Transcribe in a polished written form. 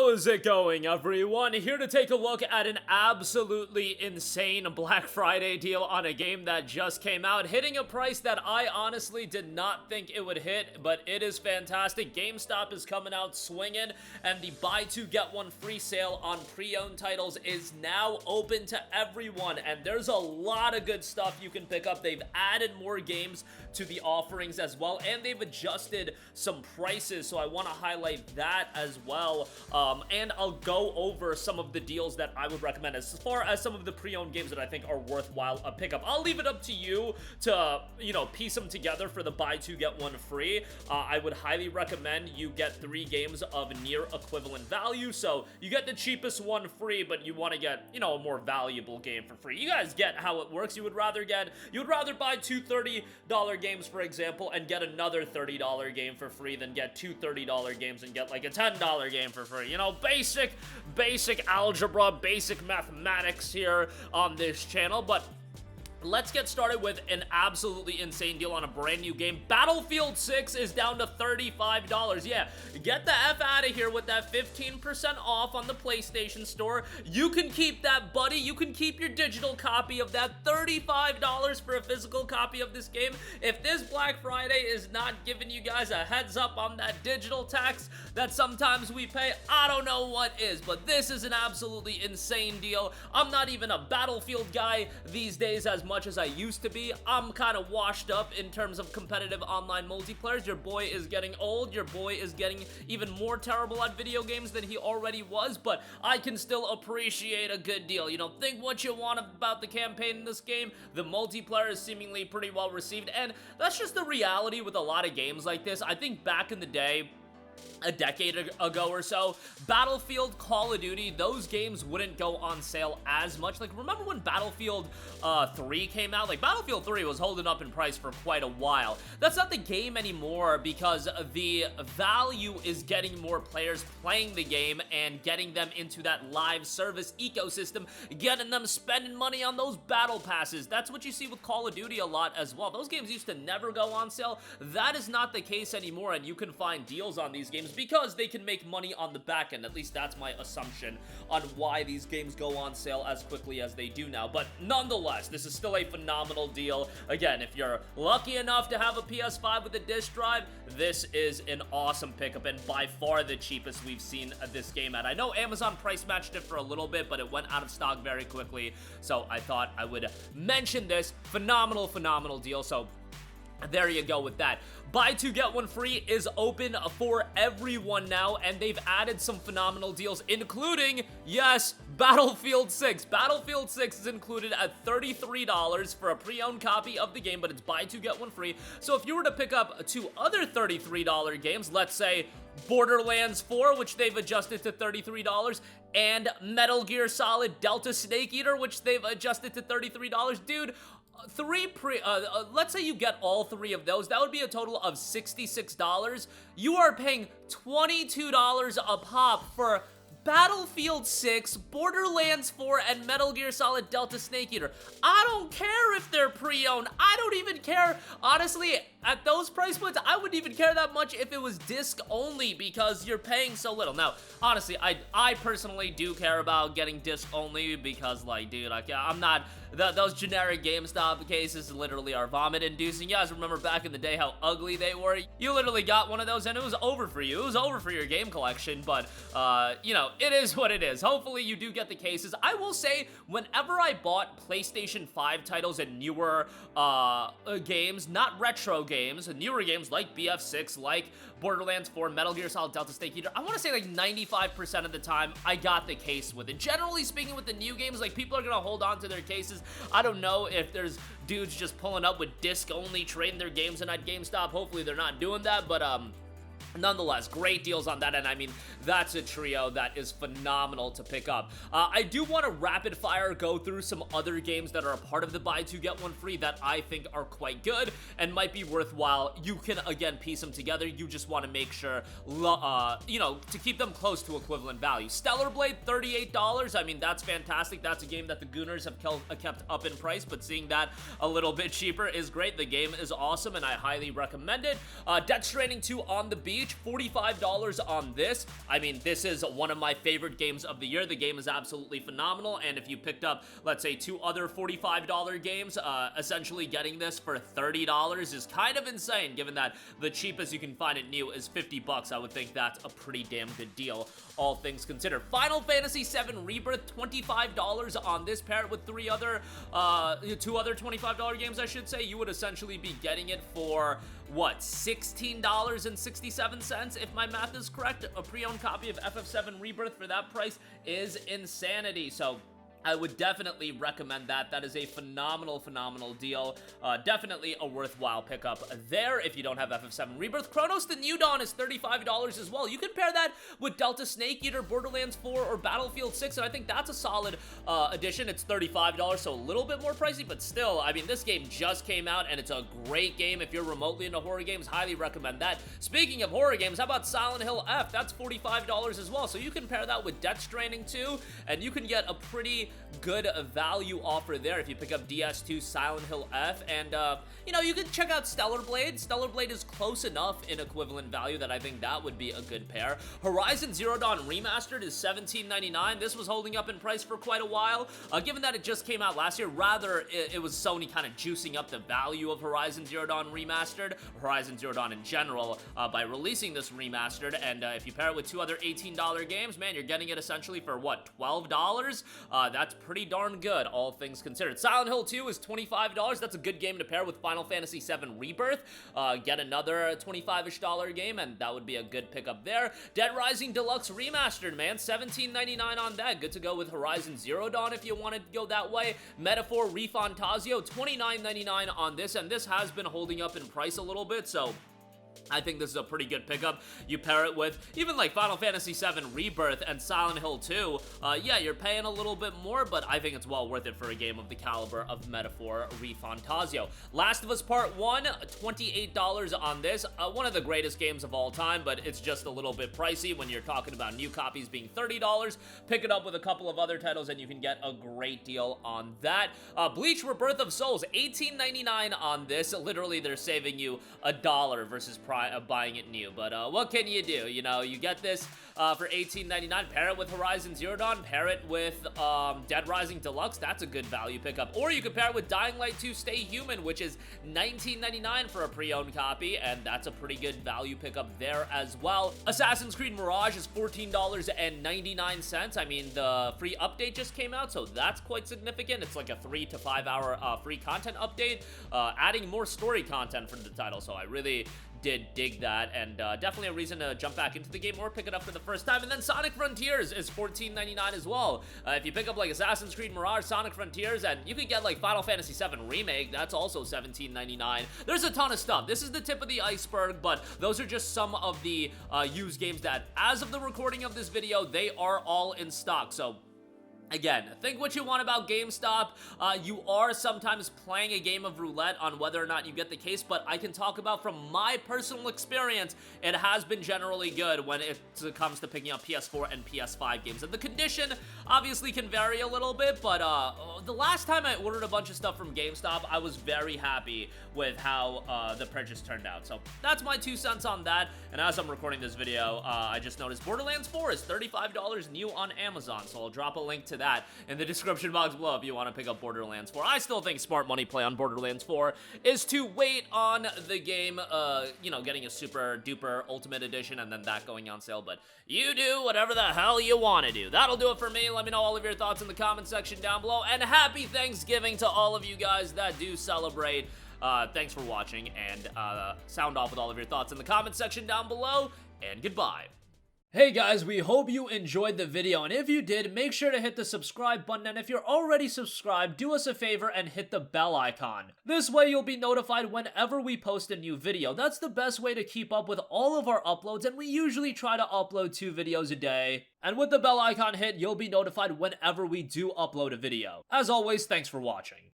How's it going, everyone? Here to take a look at an absolutely insane Black Friday deal on a game that just came out, hitting a price that I honestly did not think it would hit, but it is fantastic. GameStop is coming out swinging, and the buy two get one free sale on pre-owned titles is now open to everyone, and there's a lot of good stuff you can pick up. They've added more games to the offerings as well, and they've adjusted some prices, so I want to highlight that as well. And I'll go over some of the deals that I would recommend as far as some of the pre-owned games that I think are worthwhile a pickup. I'll leave it up to you to, piece them together for the buy two get one free. I would highly recommend you get 3 games of near equivalent value, so you get the cheapest one free, but you want to get, a more valuable game for free. You guys get how it works. You would rather buy two $30 games, for example, and get another $30 game for free than get two $30 games and get like a $10 game for free. Basic algebra, basic mathematics here on this channel, but let's get started with an absolutely insane deal on a brand new game. Battlefield 6 is down to $35. Yeah, get the F out of here with that 15% off on the PlayStation Store. You can keep that, buddy. You can keep your digital copy of that. $35 for a physical copy of this game. If this Black Friday is not giving you guys a heads up on that digital tax that sometimes we pay, I don't know what is, but this is an absolutely insane deal. I'm not even a Battlefield guy these days as much as I used to be. I'm kind of washed up in terms of competitive online multiplayers. Your boy is getting old. Your boy is getting even more terrible at video games than he already was, but I can still appreciate a good deal. Think what you want about the campaign in this game. The multiplayer is seemingly pretty well received, and that's just the reality with a lot of games like this. I think back in the day, a decade ago or so, Battlefield, Call of Duty, those games wouldn't go on sale as much. Like, remember when Battlefield 3 came out? Like, Battlefield 3 was holding up in price for quite a while. That's not the game anymore because the value is getting more players playing the game and getting them into that live service ecosystem, getting them spending money on those battle passes. That's what you see with Call of Duty a lot as well. Those games used to never go on sale. That is not the case anymore, and you can find deals on these games because they can make money on the back end. At least that's my assumption on why these games go on sale as quickly as they do now. But nonetheless, this is still a phenomenal deal. Again, if you're lucky enough to have a PS5 with a disc drive, this is an awesome pickup and by far the cheapest we've seen this game at. I know Amazon price matched it for a little bit, but it went out of stock very quickly, so I thought I would mention this. Phenomenal deal. So there you go with that. Buy two get one free is open for everyone now, and they've added some phenomenal deals, including, yes, Battlefield 6. Battlefield 6 is included at $33 for a pre-owned copy of the game, but it's buy two get one free. So if you were to pick up 2 other $33 games, let's say Borderlands 4, which they've adjusted to $33, and Metal Gear Solid Delta Snake Eater, which they've adjusted to $33, dude, let's say you get all 3 of those, that would be a total of $66. You are paying $22 a pop for Battlefield 6, Borderlands 4, and Metal Gear Solid Delta Snake Eater. I don't care if they're pre-owned. I don't even care. Honestly, at those price points, I wouldn't even care that much if it was disc only because you're paying so little. Now, honestly, I personally do care about getting disc only because, like, dude, I'm not... Those generic GameStop cases literally are vomit-inducing. You guys remember back in the day how ugly they were? You literally got one of those and it was over for you. It was over for your game collection, but, it is what it is. Hopefully you do get the cases. I will say, whenever I bought PlayStation 5 titles and newer games, not retro games, newer games like BF6, like Borderlands 4, Metal Gear Solid Delta Snake Eater, I want to say like 95% of the time I got the case with it. Generally speaking, with the new games, like, people are gonna hold on to their cases. I don't know if there's dudes just pulling up with disc only trading their games in at GameStop. Hopefully they're not doing that, but nonetheless, great deals on that, and I mean, that's a trio that is phenomenal to pick up. I do want to rapid fire go through some other games that are a part of the buy two get one free that I think are quite good and might be worthwhile. You can, again, piece them together. You just want to make sure, to keep them close to equivalent value. Stellar Blade, $38. I mean, that's fantastic. That's a game that the Gooners have kept up in price, but seeing that a little bit cheaper is great. The game is awesome, and I highly recommend it. Death Stranding 2 on the beach. BLEACH, $45 on this. I mean, this is one of my favorite games of the year. The game is absolutely phenomenal, and if you picked up, let's say, 2 other $45 games, essentially getting this for $30 is kind of insane, given that the cheapest you can find it new is 50 bucks. I would think that's a pretty damn good deal, all things considered. Final Fantasy VII Rebirth, $25 on this, paired with 2 other $25 games, I should say. You would essentially be getting it for, what, $16.67, if my math is correct. A pre-owned copy of FF7 Rebirth for that price is insanity, so I would definitely recommend that. That is a phenomenal deal. Definitely a worthwhile pickup there if you don't have FF7 Rebirth. Cronos the New Dawn is $35 as well. You can pair that with Delta Snake Eater, Borderlands 4, or Battlefield 6, and I think that's a solid addition. It's $35, so a little bit more pricey, but still, I mean, this game just came out, and it's a great game. If you're remotely into horror games, highly recommend that. Speaking of horror games, how about Silent Hill F? That's $45 as well, so you can pair that with Death Stranding 2, and you can get a pretty good value offer there if you pick up DS2 Silent Hill F. And you know, you can check out Stellar Blade. Stellar Blade is close enough in equivalent value that I think that would be a good pair. Horizon Zero Dawn Remastered is $17.99. This was holding up in price for quite a while, given that it just came out last year. Rather, it was Sony kind of juicing up the value of Horizon Zero Dawn Remastered, Horizon Zero Dawn in general, by releasing this remastered. And if you pair it with 2 other $18 games, man, you're getting it essentially for, what, $12? That's pretty darn good, all things considered. Silent Hill 2 is $25. That's a good game to pair with Final Fantasy VII Rebirth. Get another $25-ish game, and that would be a good pickup there. Dead Rising Deluxe Remastered, man, $17.99 on that. Good to go with Horizon Zero Dawn if you want to go that way. Metaphor ReFantazio, $29.99 on this, and this has been holding up in price a little bit, so I think this is a pretty good pickup. You pair it with even like Final Fantasy VII Rebirth and Silent Hill 2. Yeah, you're paying a little bit more, but I think it's well worth it for a game of the caliber of Metaphor ReFantazio. Last of Us Part 1, $28 on this. One of the greatest games of all time, but it's just a little bit pricey when you're talking about new copies being $30. Pick it up with a couple of other titles and you can get a great deal on that. Bleach Rebirth of Souls, $18.99 on this. Literally, they're saving you $1 versus buying it new, but what can you do? You know, you get this for $18.99. Pair it with Horizon Zero Dawn, pair it with Dead Rising Deluxe. That's a good value pickup. Or you could pair it with Dying Light 2 Stay Human, which is $19.99 for a pre-owned copy, and that's a pretty good value pickup there as well. Assassin's Creed Mirage is $14.99. I mean, the free update just came out, so that's quite significant. It's like a 3 to 5 hour free content update, adding more story content for the title, so I really did dig that, and definitely a reason to jump back into the game or pick it up for the first time. And then Sonic Frontiers is $14.99 as well. If you pick up like Assassin's Creed Mirage, Sonic Frontiers, and you can get like Final Fantasy VII Remake, that's also $17.99. There's a ton of stuff. This is the tip of the iceberg, but those are just some of the used games that, as of the recording of this video, they are all in stock. So again, think what you want about GameStop. You are sometimes playing a game of roulette on whether or not you get the case, but I can talk about from my personal experience, it has been generally good when it comes to picking up PS4 and PS5 games. And the condition obviously can vary a little bit, but the last time I ordered a bunch of stuff from GameStop, I was very happy with how the purchase turned out. So that's my 2 cents on that. And as I'm recording this video, I just noticed Borderlands 4 is $35 new on Amazon, so I'll drop a link to that in the description box below if you want to pick up Borderlands 4. I still think smart money play on Borderlands 4 is to wait on the game, you know, getting a super duper ultimate edition and then that going on sale, but you do whatever the hell you want to do. That'll do it for me. Let me know all of your thoughts in the comment section down below, and happy Thanksgiving to all of you guys that do celebrate. Thanks for watching, and sound off with all of your thoughts in the comment section down below, and goodbye. Hey guys, we hope you enjoyed the video, and if you did, make sure to hit the subscribe button, and if you're already subscribed, do us a favor and hit the bell icon. This way you'll be notified whenever we post a new video. That's the best way to keep up with all of our uploads, and we usually try to upload 2 videos a day. And with the bell icon hit, you'll be notified whenever we do upload a video. As always, thanks for watching.